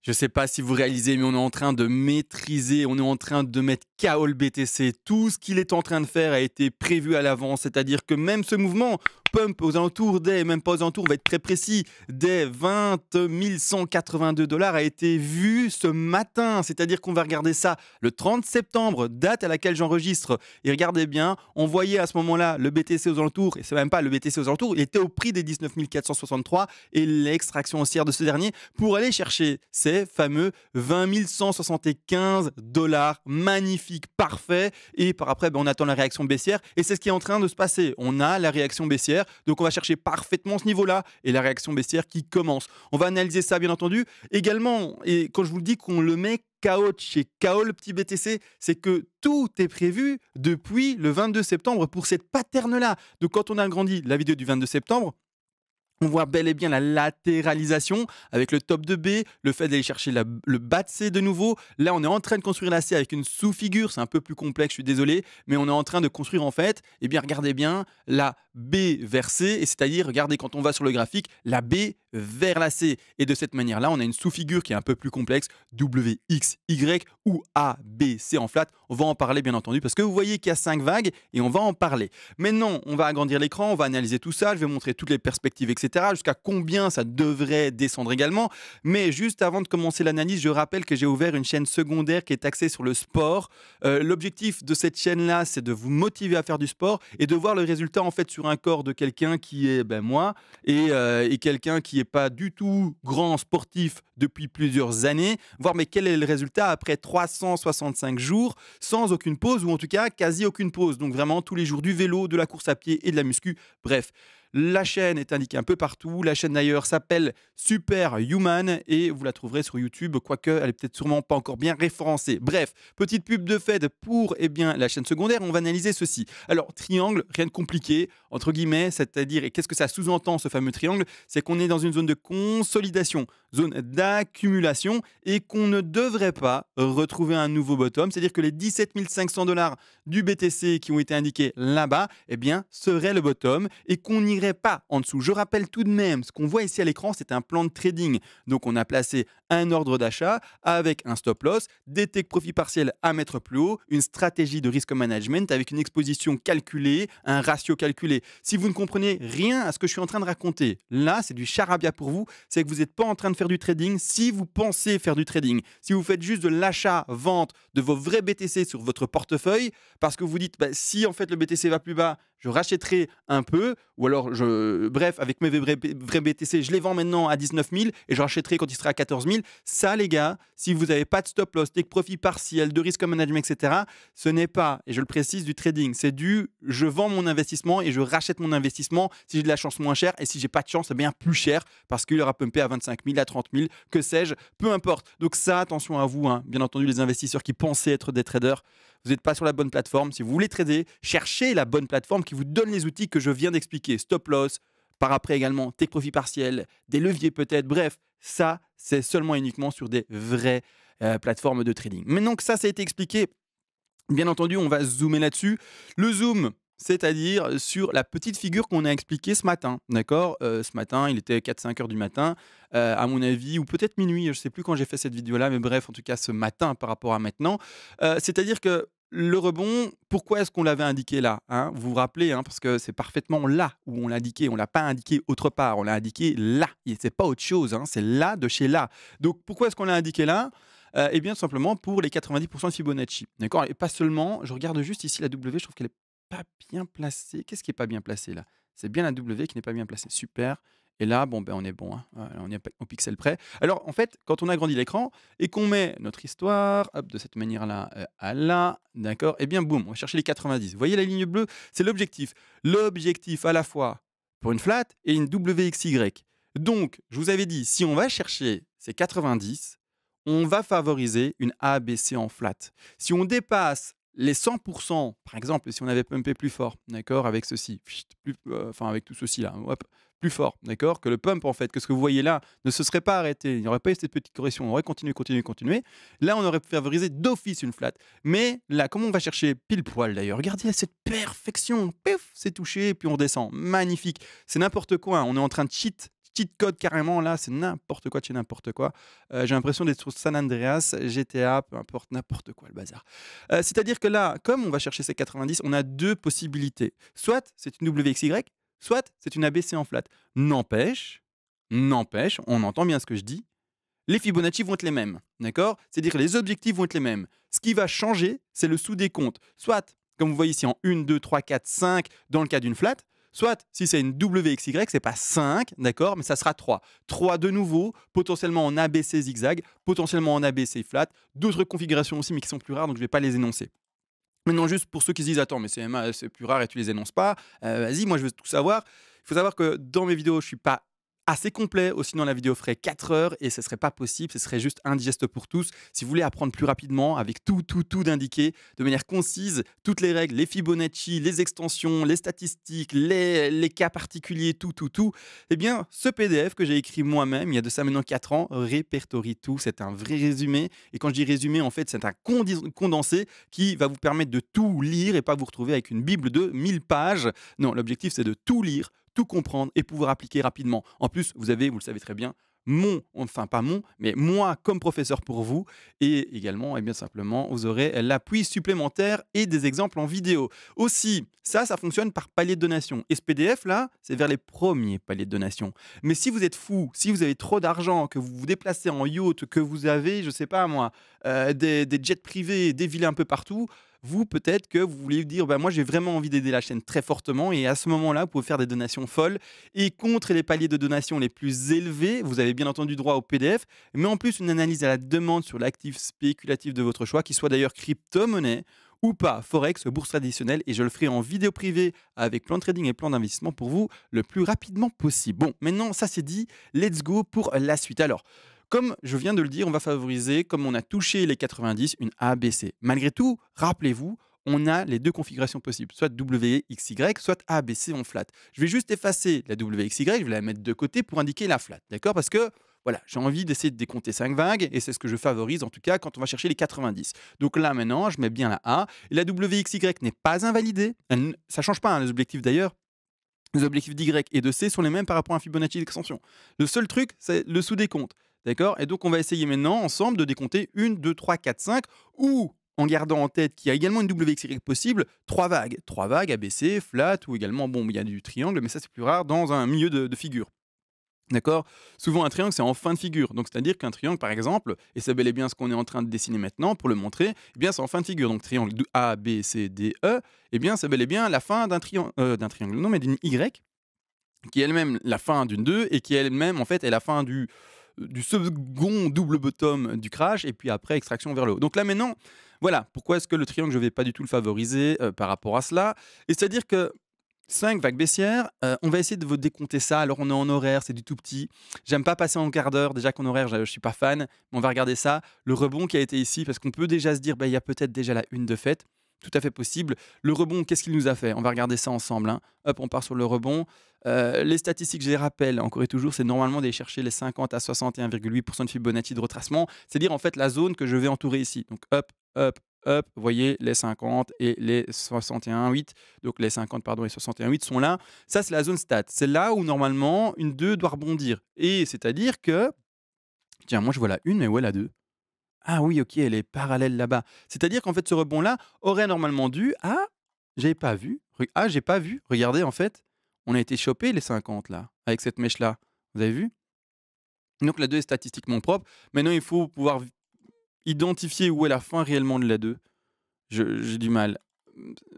Je sais pas si vous réalisez, mais on est en train de maîtriser, on est en train de mettre KO le BTC. Tout ce qu'il est en train de faire a été prévu à l'avance, c'est-à-dire que même ce mouvement pump aux alentours des, même pas aux alentours, on va être très précis, des 20 182 dollars a été vu ce matin. C'est-à-dire qu'on va regarder ça le 30 septembre, date à laquelle j'enregistre. Et regardez bien, on voyait à ce moment-là le BTC aux alentours, et c'est même pas le BTC aux alentours, il était au prix des 19 463 et l'extraction haussière de ce dernier pour aller chercher ces fameux 20 175 dollars. Magnifique, parfait. Et par après, on attend la réaction baissière et c'est ce qui est en train de se passer. On a la réaction baissière, donc on va chercher parfaitement ce niveau-là et la réaction baissière qui commence. On va analyser ça, bien entendu. Également, et quand je vous le dis qu'on le met KO chez KO le petit BTC, c'est que tout est prévu depuis le 22 septembre pour cette pattern-là. Donc quand on a agrandi la vidéo du 22 septembre, on voit bel et bien la latéralisation avec le top de B, le fait d'aller chercher le bas de C de nouveau. Là, on est en train de construire la C avec une sous-figure. C'est un peu plus complexe, je suis désolé. Mais on est en train de construire en fait, eh bien, regardez bien, la B vers C. Et c'est-à-dire, regardez, quand on va sur le graphique, la B vers la C. Et de cette manière-là, on a une sous-figure qui est un peu plus complexe, W, X, Y ou A, B, C en flat. On va en parler, bien entendu, parce que vous voyez qu'il y a 5 vagues et on va en parler. Maintenant, on va agrandir l'écran, on va analyser tout ça. Je vais montrer toutes les perspectives, etc. Jusqu'à combien ça devrait descendre également. Mais juste avant de commencer l'analyse, je rappelle que j'ai ouvert une chaîne secondaire qui est axée sur le sport. L'objectif de cette chaîne-là, c'est de vous motiver à faire du sport et de voir le résultat en fait sur un corps de quelqu'un qui est moi et quelqu'un qui n'est pas du tout grand sportif depuis plusieurs années, voir mais quel est le résultat après 365 jours sans aucune pause ou en tout cas quasi aucune pause. Donc vraiment tous les jours du vélo, de la course à pied et de la muscu. Bref. La chaîne est indiquée un peu partout. La chaîne d'ailleurs s'appelle Superhuman et vous la trouverez sur YouTube, quoique elle est peut-être sûrement pas encore bien référencée. Bref, petite pub de fait pour la chaîne secondaire. On va analyser ceci. Alors, triangle, rien de compliqué, entre guillemets, c'est-à-dire, et qu'est-ce que ça sous-entend ce fameux triangle? C'est qu'on est dans une zone de consolidation, zone d'accumulation et qu'on ne devrait pas retrouver un nouveau bottom. C'est-à-dire que les 17 500 dollars du BTC qui ont été indiqués là-bas, eh bien, seraient le bottom et qu'on irait pas en dessous. Je rappelle tout de même, ce qu'on voit ici à l'écran, c'est un plan de trading. Donc, on a placé un ordre d'achat avec un stop loss, des take profit partiels à mettre plus haut, une stratégie de risk management avec une exposition calculée, un ratio calculé. Si vous ne comprenez rien à ce que je suis en train de raconter, là, c'est du charabia pour vous. C'est que vous n'êtes pas en train de faire du trading si vous pensez faire du trading. Si vous faites juste de l'achat-vente de vos vrais BTC sur votre portefeuille, parce que vous dites, si en fait le BTC va plus bas, je rachèterai un peu, ou alors, bref, avec mes vrais BTC, je les vends maintenant à 19 000 et je rachèterai quand il sera à 14 000. Ça, les gars, si vous n'avez pas de stop loss, take profit partiel, de risk management, etc., ce n'est pas, et je le précise, du trading. C'est du je vends mon investissement et je rachète mon investissement si j'ai de la chance moins cher et si j'ai pas de chance, bien plus cher parce qu'il aura pumpé à 25 000, à 30 000, que sais-je, peu importe. Donc ça, attention à vous, hein. Bien entendu, les investisseurs qui pensaient être des traders, vous n'êtes pas sur la bonne plateforme. Si vous voulez trader, cherchez la bonne plateforme qui vous donne les outils que je viens d'expliquer. Stop loss, par après également take profit partiel, des leviers peut-être. Bref, ça, c'est seulement et uniquement sur des vraies plateformes de trading. Maintenant que ça a été expliqué, bien entendu, on va zoomer là-dessus. Le zoom, c'est-à-dire sur la petite figure qu'on a expliquée ce matin. D'accord, ce matin, il était 4-5 heures du matin, à mon avis, ou peut-être minuit, je ne sais plus quand j'ai fait cette vidéo-là, mais bref, en tout cas ce matin par rapport à maintenant. C'est-à-dire que le rebond, pourquoi est-ce qu'on l'avait indiqué là, hein? Vous vous rappelez, hein, parce que c'est parfaitement là où on l'a indiqué. On ne l'a pas indiqué autre part, on l'a indiqué là. Ce n'est pas autre chose, hein, c'est là de chez là. Donc pourquoi est-ce qu'on l'a indiqué là? Eh bien, tout simplement pour les 90% de Fibonacci. D'accord. Et pas seulement, je regarde juste ici la W, je trouve qu'elle n'est pas bien placée. Qu'est-ce qui n'est pas bien placé là? C'est bien la W qui n'est pas bien placée. Super. Et là, on est bon, hein. Voilà, on est au pixel près. Alors, en fait, quand on agrandit l'écran et qu'on met notre histoire, hop, de cette manière-là à là, d'accord, eh bien, boum, on va chercher les 90. Vous voyez la ligne bleue? C'est l'objectif. L'objectif à la fois pour une flat et une WXY. Donc, je vous avais dit, si on va chercher ces 90, on va favoriser une ABC en flat. Si on dépasse les 100%, par exemple, si on avait pumpé plus fort, d'accord, avec ceci, avec tout ceci là, hop, plus fort, d'accord, que le pump en fait, que ce que vous voyez là ne se serait pas arrêté, il n'y aurait pas eu cette petite correction, on aurait continué, continué, continué. Là, on aurait favorisé d'office une flat. Mais là, comment on va chercher pile poil d'ailleurs? Regardez cette perfection, pif, c'est touché, puis on descend, magnifique. C'est n'importe quoi, hein. On est en train de cheat cheat code carrément, là, c'est n'importe quoi de chez n'importe quoi. J'ai l'impression d'être sur San Andreas, GTA, peu importe, n'importe quoi le bazar. C'est-à-dire que là, comme on va chercher ces 90, on a 2 possibilités. Soit c'est une WXY, soit c'est une ABC en flat. N'empêche, n'empêche, on entend bien ce que je dis, les Fibonacci vont être les mêmes, d'accord? C'est-à-dire que les objectifs vont être les mêmes. Ce qui va changer, c'est le sous-décompte. Soit, comme vous voyez ici, en 1, 2, 3, 4, 5, dans le cas d'une flat, soit, si c'est une WXY, c'est pas 5, d'accord, mais ça sera 3. 3 de nouveau, potentiellement en ABC zigzag, potentiellement en ABC flat, d'autres configurations aussi, mais qui sont plus rares, donc je ne vais pas les énoncer. Maintenant, juste pour ceux qui se disent, attends, mais c'est plus rare et tu les énonces pas, vas-y, moi je veux tout savoir. Il faut savoir que dans mes vidéos, je suis pas assez complet, sinon la vidéo ferait 4 heures et ce serait pas possible, ce serait juste indigeste pour tous. Si vous voulez apprendre plus rapidement, avec tout d'indiqué, de manière concise, toutes les règles, les Fibonacci, les extensions, les statistiques, les cas particuliers, tout, eh bien, ce PDF que j'ai écrit moi-même, il y a de ça maintenant 4 ans, répertorie tout. C'est un vrai résumé. Et quand je dis résumé, en fait, c'est un condensé qui va vous permettre de tout lire et pas vous retrouver avec une Bible de 1000 pages. Non, l'objectif, c'est de tout lire, tout comprendre et pouvoir appliquer rapidement. En plus, vous avez, vous le savez très bien, mais moi comme professeur pour vous, et également, et bien simplement, vous aurez l'appui supplémentaire et des exemples en vidéo. Aussi, ça fonctionne par palier de donation. Et ce PDF là, c'est vers les premiers paliers de donation. Mais si vous êtes fou, si vous avez trop d'argent, que vous vous déplacez en yacht, que vous avez, je sais pas moi, des jets privés, des villas un peu partout, vous, peut-être que vous voulez dire, bah, moi j'ai vraiment envie d'aider la chaîne très fortement, et à ce moment-là, vous pouvez faire des donations folles. Et contre les paliers de donation les plus élevés, vous avez bien entendu droit au PDF, mais en plus une analyse à la demande sur l'actif spéculatif de votre choix, qui soit d'ailleurs crypto-monnaie ou pas, Forex, bourse traditionnelle, et je le ferai en vidéo privée avec plan de trading et plan d'investissement pour vous le plus rapidement possible. Bon, maintenant ça c'est dit, let's go pour la suite. Alors, comme je viens de le dire, on va favoriser, comme on a touché les 90, une ABC. Malgré tout, rappelez-vous, on a les 2 configurations possibles, soit WXY, soit ABC en flat. Je vais juste effacer la WXY, je vais la mettre de côté pour indiquer la flat, d'accord? Parce que voilà, j'ai envie d'essayer de décompter 5 vagues, et c'est ce que je favorise en tout cas quand on va chercher les 90. Donc là maintenant, je mets bien la A, et la WXY n'est pas invalidée, ça ne change pas, hein, les objectifs d'ailleurs. Les objectifs d'Y et de C sont les mêmes par rapport à un Fibonacci d'extension. Le seul truc, c'est le sous-décompte. D'accord? Et donc, on va essayer maintenant, ensemble, de décompter 1, 2, 3, 4, 5, ou en gardant en tête qu'il y a également une WXY possible, 3 vagues. 3 vagues, ABC, flat, ou également, bon, il y a du triangle, mais ça, c'est plus rare dans un milieu de figure. D'accord? Souvent, un triangle, c'est en fin de figure. Donc, c'est-à-dire qu'un triangle, par exemple, et c'est bel et bien ce qu'on est en train de dessiner maintenant pour le montrer, eh bien, c'est en fin de figure. Donc, triangle A, B, C, D, E, eh bien, c'est bel et bien la fin d'un triangle, non, mais d'une Y, qui est elle-même la fin d'une 2 et qui elle-même, en fait, est la fin du second double bottom du crash, et puis après, extraction vers le haut. Donc là, maintenant, voilà, pourquoi est-ce que le triangle, je ne vais pas du tout le favoriser par rapport à cela. Et c'est-à-dire que 5 vagues baissières, on va essayer de vous décompter ça. Alors, on est en horaire, c'est du tout petit. J'aime pas passer en quart d'heure. Déjà qu'en horaire, je suis pas fan. Mais on va regarder ça. Le rebond qui a été ici, parce qu'on peut déjà se dire, bah, il y a peut-être déjà la une de fait. Tout à fait possible. Le rebond, qu'est-ce qu'il nous a fait? On va regarder ça ensemble, hein. Hop, on part sur le rebond. Les statistiques, je les rappelle, encore et toujours, c'est normalement d'aller chercher les 50 à 61,8% de Fibonacci de retracement. C'est-à-dire, en fait, la zone que je vais entourer ici. Donc, hop, hop, hop, vous voyez, les 50 et les 61,8, donc les 50, pardon, et 61,8 sont là. Ça, c'est la zone stat. C'est là où, normalement, une 2 doit rebondir. Et c'est-à-dire que, tiens, moi, je vois la 1, mais où est la 2? Ah oui, OK, elle est parallèle là-bas. C'est-à-dire qu'en fait, ce rebond-là aurait normalement dû, ah, j'avais pas vu. J'ai pas vu. Regardez, en fait, on a été chopé les 50 là, avec cette mèche-là. Vous avez vu? Donc la 2 est statistiquement propre. Maintenant, il faut pouvoir identifier où est la fin réellement de la 2. J'ai du mal.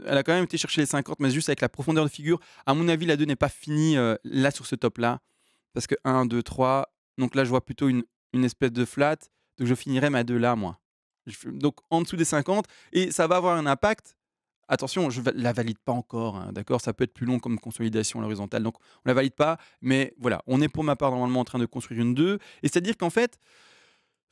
Elle a quand même été chercher les 50, mais juste avec la profondeur de figure. À mon avis, la 2 n'est pas finie là sur ce top-là. Parce que 1, 2, 3. Donc là, je vois plutôt une espèce de flat. Donc je finirai ma 2 là, moi. Donc en dessous des 50. Et ça va avoir un impact. Attention, je ne la valide pas encore, hein, d'accord? Ça peut être plus long comme consolidation à l'horizontale. Donc on ne la valide pas. Mais voilà, on est pour ma part normalement en train de construire une 2. Et c'est-à-dire qu'en fait,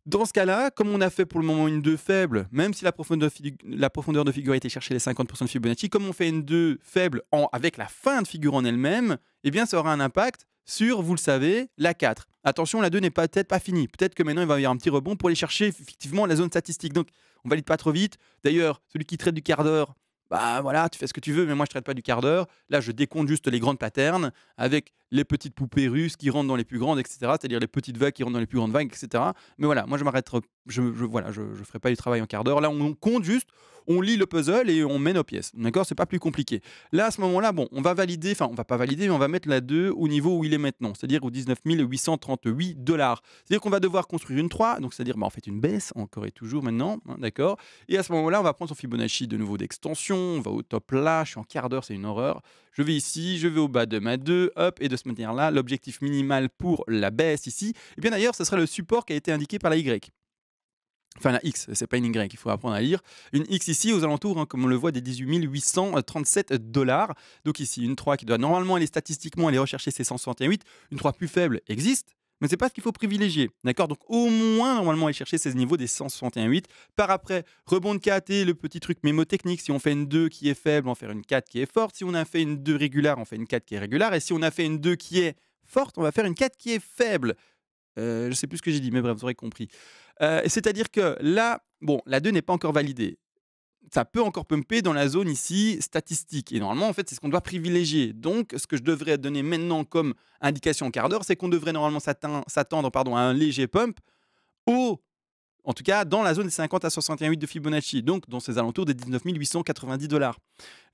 dans ce cas-là, comme on a fait pour le moment une 2 faible, même si la profondeur de figure a été chercher les 50% de Fibonacci, comme on fait une 2 faible avec la fin de figure en elle-même, eh bien ça aura un impact sur, vous le savez, la 4. Attention, la 2 n'est peut-être pas finie. Peut-être que maintenant il va y avoir un petit rebond pour aller chercher effectivement la zone statistique. Donc on valide pas trop vite. D'ailleurs, celui qui traite du quart d'heure, bah voilà, tu fais ce que tu veux, mais moi je traite pas du quart d'heure. Là, je décompte juste les grandes patterns avec les petites poupées russes qui rentrent dans les plus grandes, etc. C'est-à-dire les petites vagues qui rentrent dans les plus grandes vagues, etc. Mais voilà, moi je m'arrêterai, voilà, je ferai pas du travail en quart d'heure. Là, on compte juste, on lit le puzzle et on met nos pièces. D'accord? C'est pas plus compliqué. Là, à ce moment-là, bon, on va valider, enfin, on va pas valider, mais on va mettre la 2 au niveau où il est maintenant, c'est-à-dire aux 19 838 $. C'est-à-dire qu'on va devoir construire une 3, donc c'est-à-dire bah, en fait une baisse, encore et toujours maintenant, hein, d'accord? Et à ce moment-là, on va prendre son Fibonacci de nouveau d'extension, on va au top là, je suis en quart d'heure, c'est une horreur. Je vais ici, je vais au bas de ma 2, hop, et de cette manière-là, l'objectif minimal pour la baisse ici, et bien d'ailleurs, ce sera le support qui a été indiqué par la Y. Enfin, la X, c'est pas une Y, il faut apprendre à lire. Une X ici aux alentours, hein, comme on le voit, des 18 837 $. Donc ici, une 3 qui doit normalement aller statistiquement aller rechercher ses 161,8. Une 3 plus faible existe, mais c'est pas ce qu'il faut privilégier. D'accord? Donc au moins, normalement, aller chercher ces niveaux des 161,8. Par après, rebond de 4 et le petit truc mémotechnique. Si on fait une 2 qui est faible, on va faire une 4 qui est forte. Si on a fait une 2 régulière, on fait une 4 qui est régulière. Et si on a fait une 2 qui est forte, on va faire une 4 qui est faible. Je sais plus ce que j'ai dit, mais bref, vous aurez compris. C'est-à-dire que là, bon, la 2 n'est pas encore validée. Ça peut encore pumper dans la zone ici statistique. Et normalement, en fait, c'est ce qu'on doit privilégier. Donc, ce que je devrais donner maintenant comme indication en quart d'heure, c'est qu'on devrait normalement s'attendre à un léger pump au en tout cas, dans la zone des 50 à 61,8 de Fibonacci, donc dans ces alentours des 19 890 $.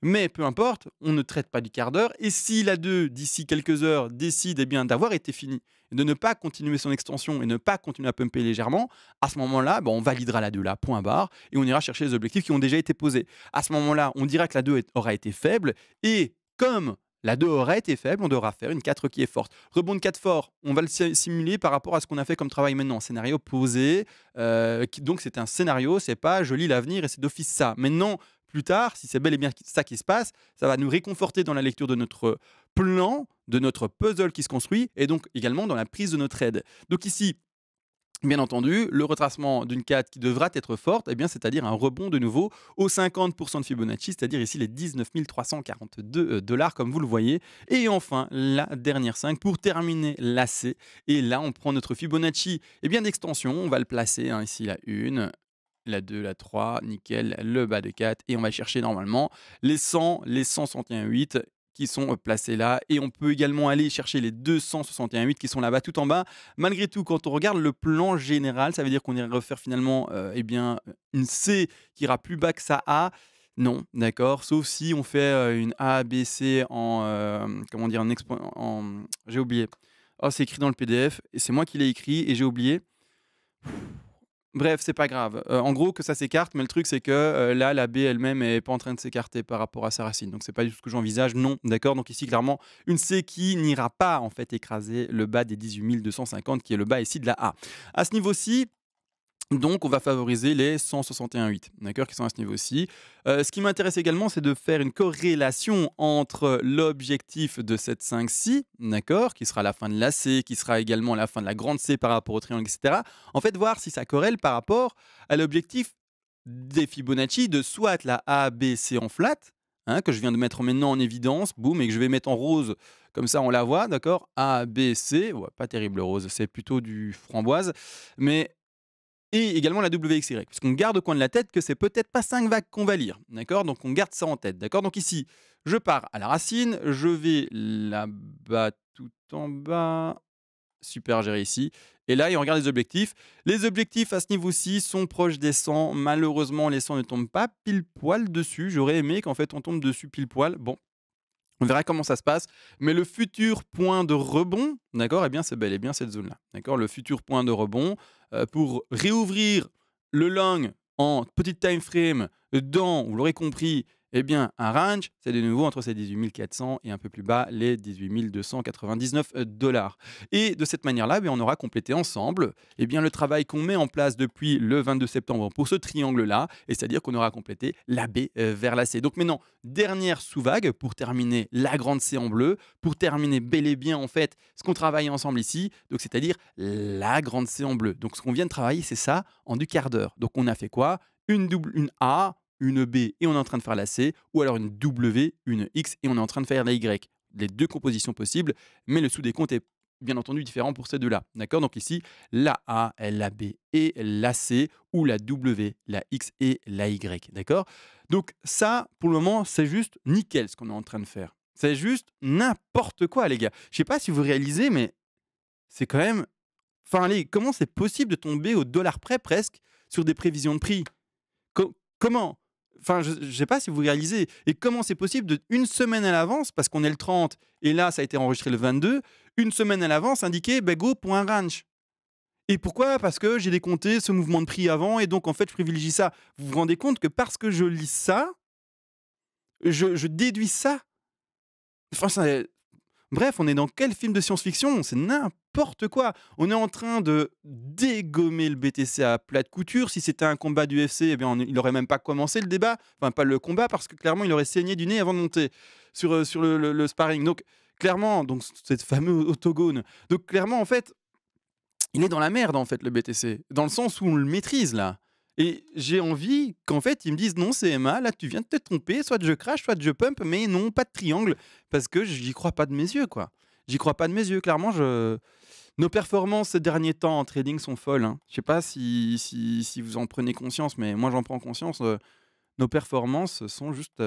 Mais peu importe, on ne traite pas du quart d'heure. Et si la 2, d'ici quelques heures, décide bien d'avoir été finie, et de ne pas continuer son extension et ne pas continuer à pumper légèrement, à ce moment-là, on validera la 2 là, point barre, et on ira chercher les objectifs qui ont déjà été posés. À ce moment-là, on dira que la 2 aura été faible, et comme la 2 aurait été faible, on devra faire une 4 qui est forte. Rebond de 4 fort, on va le simuler par rapport à ce qu'on a fait comme travail maintenant. Scénario posé, donc c'est un scénario, c'est pas je lis l'avenir et c'est d'office ça. Maintenant, plus tard, si c'est bel et bien ça qui se passe, ça va nous réconforter dans la lecture de notre plan, de notre puzzle qui se construit, et donc également dans la prise de notre aide. Donc ici, bien entendu, le retracement d'une 4 qui devra être forte, c'est-à-dire un rebond de nouveau aux 50% de Fibonacci, c'est-à-dire ici les 19 342 $, comme vous le voyez. Et enfin, la dernière 5 pour terminer la C. Et là, on prend notre Fibonacci d'extension, on va le placer, hein, ici la 1, la 2, la 3, nickel, le bas de 4, et on va chercher normalement les 100, les 161,8 qui sont placés là, et on peut également aller chercher les 261,8 qui sont là-bas tout en bas. Malgré tout, quand on regarde le plan général, ça veut dire qu'on irait refaire finalement une C qui ira plus bas que sa A. Non, d'accord, sauf si on fait une A, B, C en, comment dire, j'ai oublié. Oh, c'est écrit dans le PDF, et c'est moi qui l'ai écrit, et j'ai oublié. Bref, c'est pas grave. En gros, que ça s'écarte, mais le truc, c'est que là, la baie elle-même est pas en train de s'écarter par rapport à sa racine. Donc, c'est pas du tout ce que j'envisage. Non, d'accord. Donc, ici, clairement, une C qui n'ira pas en fait écraser le bas des 18 250, qui est le bas ici de la A. À ce niveau-ci, donc, on va favoriser les 161,8, d'accord, qui sont à ce niveau-ci. Ce qui m'intéresse également, c'est de faire une corrélation entre l'objectif de cette 5-ci, d'accord, qui sera la fin de la C, qui sera également la fin de la grande C par rapport au triangle, etc. En fait, voir si ça corrèle par rapport à l'objectif des Fibonacci de soit la A, B, C en flat, hein, que je viens de mettre maintenant en évidence, boum, et que je vais mettre en rose, comme ça on la voit, d'accord, A, B, C, ouais, pas terrible rose, c'est plutôt du framboise, mais et également la WXY, parce qu'on garde au coin de la tête que c'est peut-être pas 5 vagues qu'on va lire, d'accord? Donc on garde ça en tête, d'accord? Donc ici, je pars à la racine, je vais là-bas, tout en bas, super géré ici, et là, on regarde les objectifs. Les objectifs à ce niveau-ci sont proches des 100, malheureusement les 100 ne tombent pas pile poil dessus, j'aurais aimé qu'en fait on tombe dessus pile poil, bon. On verra comment ça se passe, mais le futur point de rebond, d'accord, c'est bel et bien cette zone-là, d'accord, le futur point de rebond pour réouvrir le long en petite time frame dans, vous l'aurez compris, un range, c'est de nouveau entre ces 18 400 et un peu plus bas les 18 299 $. Et de cette manière-là, on aura complété ensemble le travail qu'on met en place depuis le 22 septembre pour ce triangle-là, et c'est-à-dire qu'on aura complété la B vers la C. Donc maintenant, dernière sous-vague pour terminer la grande C en bleu, pour terminer bel et bien en fait ce qu'on travaille ensemble ici, donc c'est-à-dire la grande C en bleu. Donc ce qu'on vient de travailler, c'est ça en du quart d'heure. Donc on a fait quoi? Une A, une B et on est en train de faire la C, ou alors une W, une X et on est en train de faire la Y. Les deux compositions possibles, mais le sous-décompte est bien entendu différent pour ces deux-là. D'accord? Donc ici, la A, la B et la C, ou la W, la X et la Y. D'accord? Donc ça, pour le moment, c'est juste nickel ce qu'on est en train de faire. C'est juste n'importe quoi, les gars. Je sais pas si vous réalisez, mais c'est quand même enfin, allez, comment c'est possible de tomber au dollar près presque sur des prévisions de prix? Comment? Enfin, je ne sais pas si vous réalisez et comment c'est possible de une semaine à l'avance, parce qu'on est le 30 et là, ça a été enregistré le 22, une semaine à l'avance indiquer: «Beh, go pour un ranch». Et pourquoi? Parce que j'ai décompté ce mouvement de prix avant et donc en fait, je privilégie ça. Vous vous rendez compte que parce que je lis ça, je déduis ça? Enfin, ça bref, on est dans quel film de science-fiction? C'est n'importe quoi. On est en train de dégommer le BTC à plat de couture. Si c'était un combat d'UFC, eh bien, il aurait même pas commencé le débat. Enfin, pas le combat, parce que clairement, il aurait saigné du nez avant de monter sur le sparring. Donc, clairement, donc, cette fameuse octogone. Donc, clairement, en fait, il est dans la merde, en fait, le BTC. Dans le sens où on le maîtrise, là. Et j'ai envie qu'en fait, ils me disent: «Non, CMA, là, tu viens de te tromper, soit je crash, soit je pump, mais non, pas de triangle», parce que j'y crois pas de mes yeux, quoi. J'y crois pas de mes yeux, clairement, je nos performances ces derniers temps en trading sont folles, hein. Je sais pas si vous en prenez conscience, mais moi, j'en prends conscience, nos performances sont juste,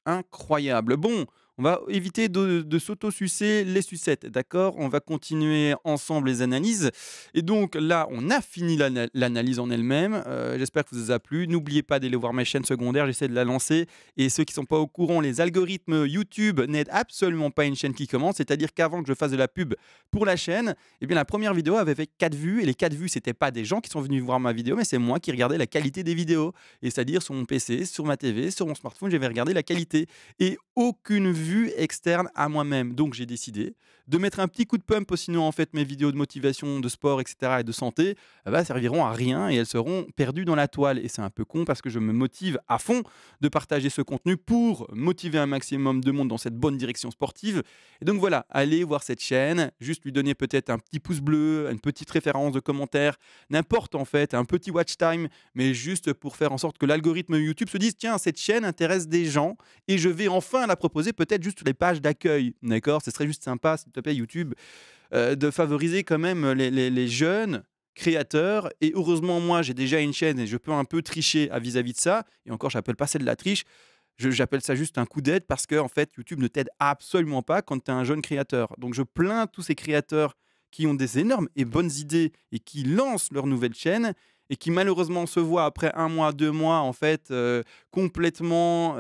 incroyables. Bon, on va éviter de s'auto-sucer les sucettes, d'accord? On va continuer ensemble les analyses et donc là, on a fini l'analyse en elle-même. J'espère que ça vous a plu. N'oubliez pas d'aller voir mes chaînes secondaires, j'essaie de la lancer et ceux qui sont pas au courant, les algorithmes YouTube n'aident absolument pas une chaîne qui commence. C'est-à-dire qu'avant que je fasse de la pub pour la chaîne, eh bien la première vidéo avait fait 4 vues et les 4 vues, c'était pas des gens qui sont venus voir ma vidéo, mais c'est moi qui regardais la qualité des vidéos. Et c'est-à-dire sur mon PC, sur ma TV, sur mon smartphone, j'avais regardé la qualité et aucune vue externe à moi-même. Donc j'ai décidé de mettre un petit coup de pump, sinon en fait mes vidéos de motivation, de sport, etc. et de santé serviront à rien et elles seront perdues dans la toile. Et c'est un peu con parce que je me motive à fond de partager ce contenu pour motiver un maximum de monde dans cette bonne direction sportive. Et donc voilà, allez voir cette chaîne, juste lui donner peut-être un petit pouce bleu, une petite référence de commentaire, n'importe en fait, un petit watch time, mais juste pour faire en sorte que l'algorithme YouTube se dise: tiens, cette chaîne intéresse des gens et je vais enfin la proposer peut-être juste sur les pages d'accueil, d'accord? Ce serait juste sympa, s'il te plaît, YouTube, de favoriser quand même les jeunes créateurs. Et heureusement, moi, j'ai déjà une chaîne et je peux un peu tricher à vis-à-vis de ça. Et encore, j'appelle pas ça de la triche. J'appelle ça juste un coup d'aide parce que en fait, YouTube ne t'aide absolument pas quand tu es un jeune créateur. Donc, je plains tous ces créateurs qui ont des énormes et bonnes idées et qui lancent leur nouvelle chaîne et qui malheureusement se voient après 1 mois, 2 mois, en fait, complètement,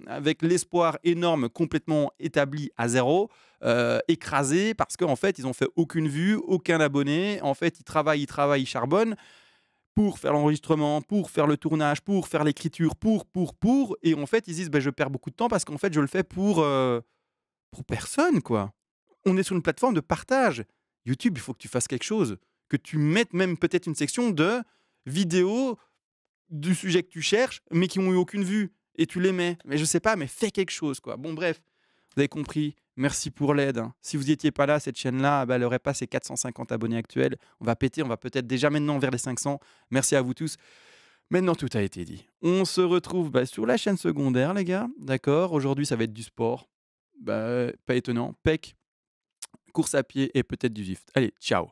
avec l'espoir énorme, complètement établi à zéro, écrasés parce qu'en fait, ils ont fait aucune vue, aucun abonné. En fait, ils travaillent, ils charbonnent pour faire l'enregistrement, pour faire le tournage, pour faire l'écriture, pour et en fait, ils disent: «Beh, je perds beaucoup de temps parce qu'en fait, je le fais pour personne, quoi». On est sur une plateforme de partage. YouTube, il faut que tu fasses quelque chose, que tu mettes même peut-être une section de vidéos du sujet que tu cherches, mais qui ont eu aucune vue et tu les mets. Mais je sais pas, mais fais quelque chose, quoi. Bon, bref, vous avez compris. Merci pour l'aide, hein. Si vous n'étiez pas là, cette chaîne-là, elle n'aurait pas ses 450 abonnés actuels. On va péter, on va peut-être déjà maintenant vers les 500. Merci à vous tous. Maintenant, tout a été dit. On se retrouve sur la chaîne secondaire, les gars. D'accord? Aujourd'hui, ça va être du sport. Pas étonnant. PEC, course à pied et peut-être du Zwift. Allez, ciao.